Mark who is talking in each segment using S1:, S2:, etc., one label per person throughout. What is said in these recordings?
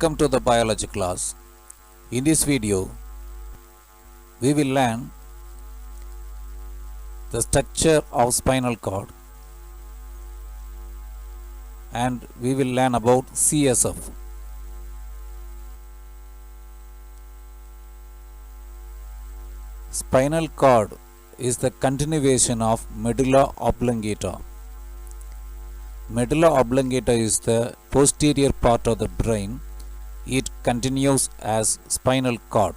S1: Welcome to the biology class. In this video, we will learn the structure of spinal cord and we will learn about CSF. Spinal cord is the continuation of medulla oblongata. Medulla oblongata is the posterior part of the brain. It continues as spinal cord.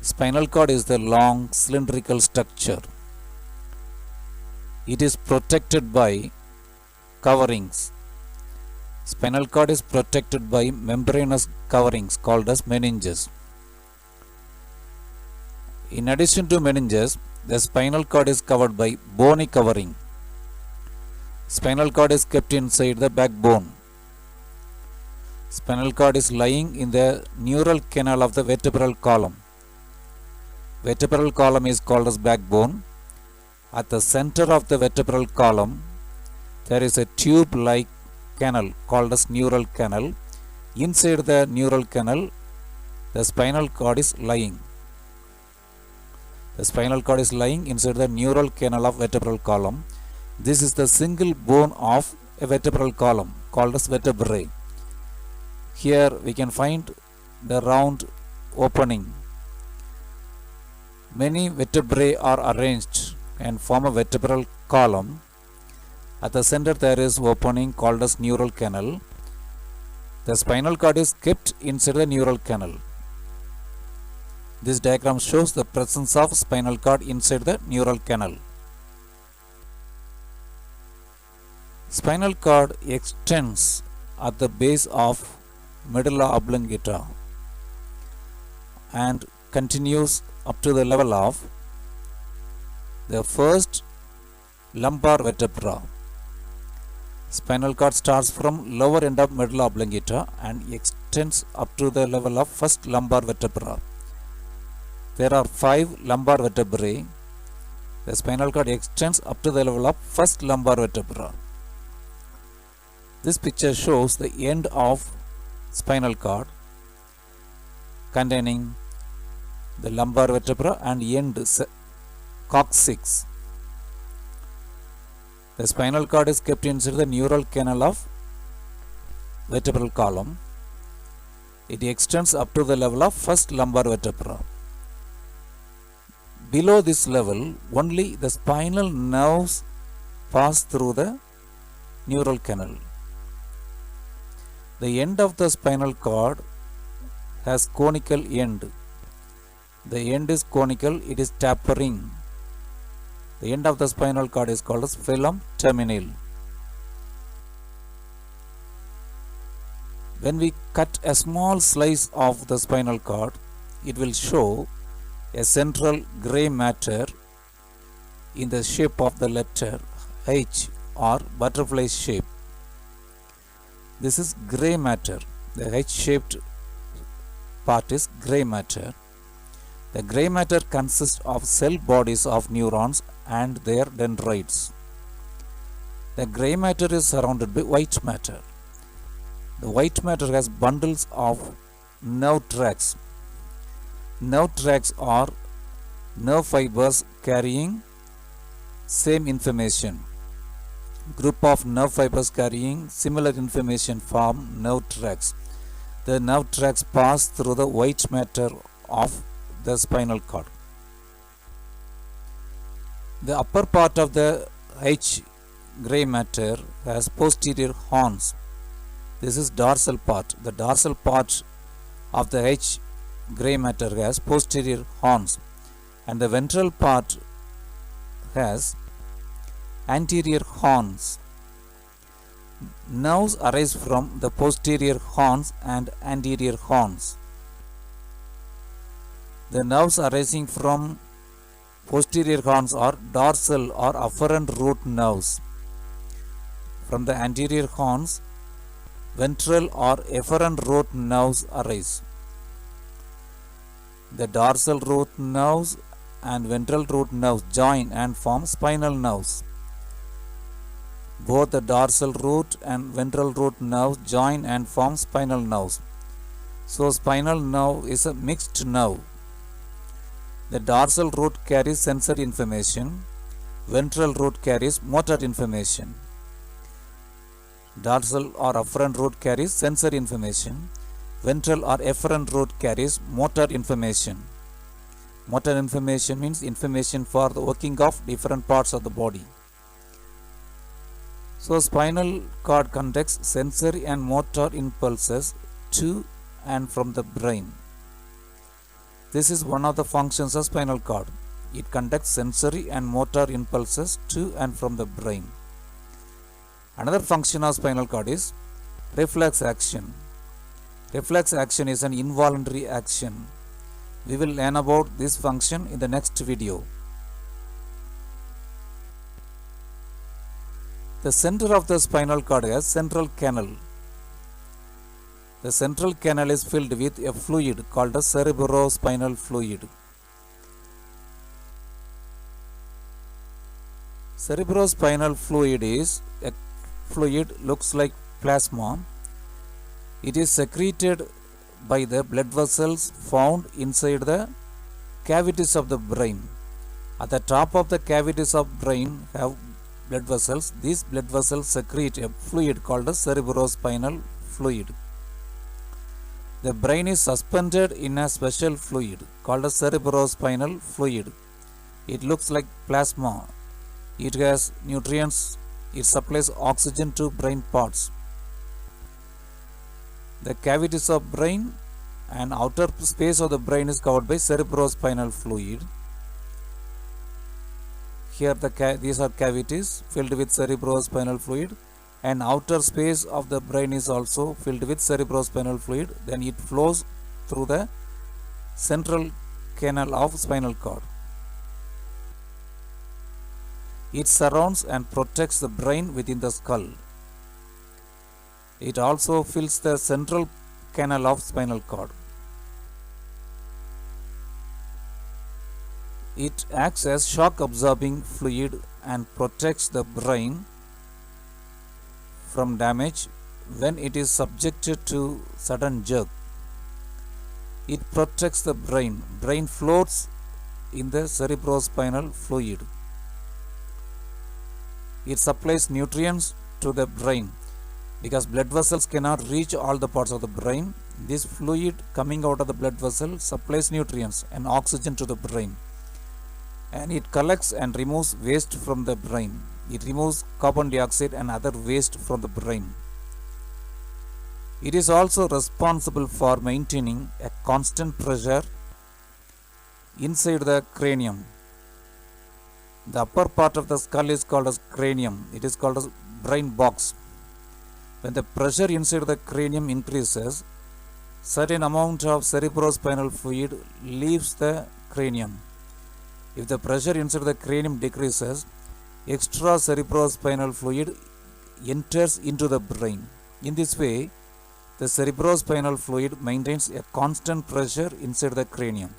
S1: Spinal cord is the long cylindrical structure. It is protected by coverings. Spinal cord is protected by membranous coverings called as meninges. In addition to meninges, the spinal cord is covered by bony covering. Spinal cord is kept inside the backbone. Spinal cord is lying in the neural canal of the vertebral column. Vertebral column is called as backbone. At the center of the vertebral column, there is a tube-like canal called as neural canal. Inside the neural canal, the spinal cord is lying. The spinal cord is lying inside the neural canal of vertebral column. This is the single bone of a vertebral column called as vertebrae. Here we can find the round opening. Many vertebrae are arranged and form a vertebral column. At the center there is opening called as neural canal. The spinal cord is kept inside the neural canal. This diagram shows the presence of spinal cord inside the neural canal. Spinal cord extends at the base of medulla oblongata and continues up to the level of the first lumbar vertebra. Spinal cord starts from lower end of medulla oblongata and extends up to the level of first lumbar vertebra. There are 5 lumbar vertebrae. The spinal cord extends up to the level of first lumbar vertebra. This picture shows the end of spinal cord containing the lumbar vertebra and end coccyx. The spinal cord is kept inside the neural canal of vertebral column. It extends up to the level of first lumbar vertebra. Below this level, only the spinal nerves pass through the neural canal. The end of the spinal cord has conical end. The end is conical, it is tapering. The end of the spinal cord is called as filum terminale. When we cut a small slice of the spinal cord, it will show a central gray matter in the shape of the letter H or butterfly shape. This is gray matter. The H-shaped part is gray matter. The gray matter consists of cell bodies of neurons and their dendrites. The gray matter is surrounded by white matter. The white matter has bundles of nerve tracts. Nerve tracts are nerve fibers carrying same information. Group of nerve fibers carrying similar information form nerve tracts. The nerve tracts pass through the white matter of the spinal cord. The upper part of the H gray matter has posterior horns. This is dorsal part. The dorsal part of the H gray matter has posterior horns and the ventral part has anterior horns. Nerves arise from the posterior horns and anterior horns. The nerves arising from posterior horns are dorsal or afferent root nerves. From the anterior horns, ventral or efferent root nerves arise. The dorsal root nerves and ventral root nerves join and form spinal nerves. Both the dorsal root and ventral root nerves join and form spinal nerves. So spinal nerve is a mixed nerve. The dorsal root carries sensory information. Ventral root carries motor information. Dorsal or afferent root carries sensory information. Ventral or efferent root carries motor information. Motor information means information for the working of different parts of the body. So spinal cord conducts sensory and motor impulses to and from the brain. This is one of the functions of spinal cord. It conducts sensory and motor impulses to and from the brain. Another function of spinal cord is reflex action. Reflex action is an involuntary action. We will learn about this function in the next video. The center of the spinal cord has central canal. The central canal is filled with a fluid called the cerebrospinal fluid. Cerebrospinal fluid is a fluid looks like plasma. It is secreted by the blood vessels found inside the cavities of the brain. At the top of the cavities of brain have blood vessels. These blood vessels secrete a fluid called the cerebrospinal fluid. The brain is suspended in a special fluid called the cerebrospinal fluid. It looks like plasma. It has nutrients. It supplies oxygen to brain parts. The cavities of brain and outer space of the brain is covered by cerebrospinal fluid. Here these are cavities filled with cerebrospinal fluid, and outer space of the brain is also filled with cerebrospinal fluid. Then it flows through the central canal of spinal cord. It surrounds and protects the brain within the skull. It also fills the central canal of spinal cord. It acts as shock absorbing fluid and protects the brain from damage when it is subjected to sudden jerk. It protects the brain. Brain floats in the cerebrospinal fluid. It supplies nutrients to the brain. Because blood vessels cannot reach all the parts of the brain, this fluid coming out of the blood vessel supplies nutrients and oxygen to the brain. And it collects and removes waste from the brain. It removes carbon dioxide and other waste from the brain. It is also responsible for maintaining a constant pressure inside the cranium. The upper part of the skull is called as cranium. It is called as brain box. When the pressure inside the cranium increases, certain amount of cerebrospinal fluid leaves the cranium. If the pressure inside the cranium decreases, extra cerebrospinal fluid enters into the brain. In this way, the cerebrospinal fluid maintains a constant pressure inside the cranium.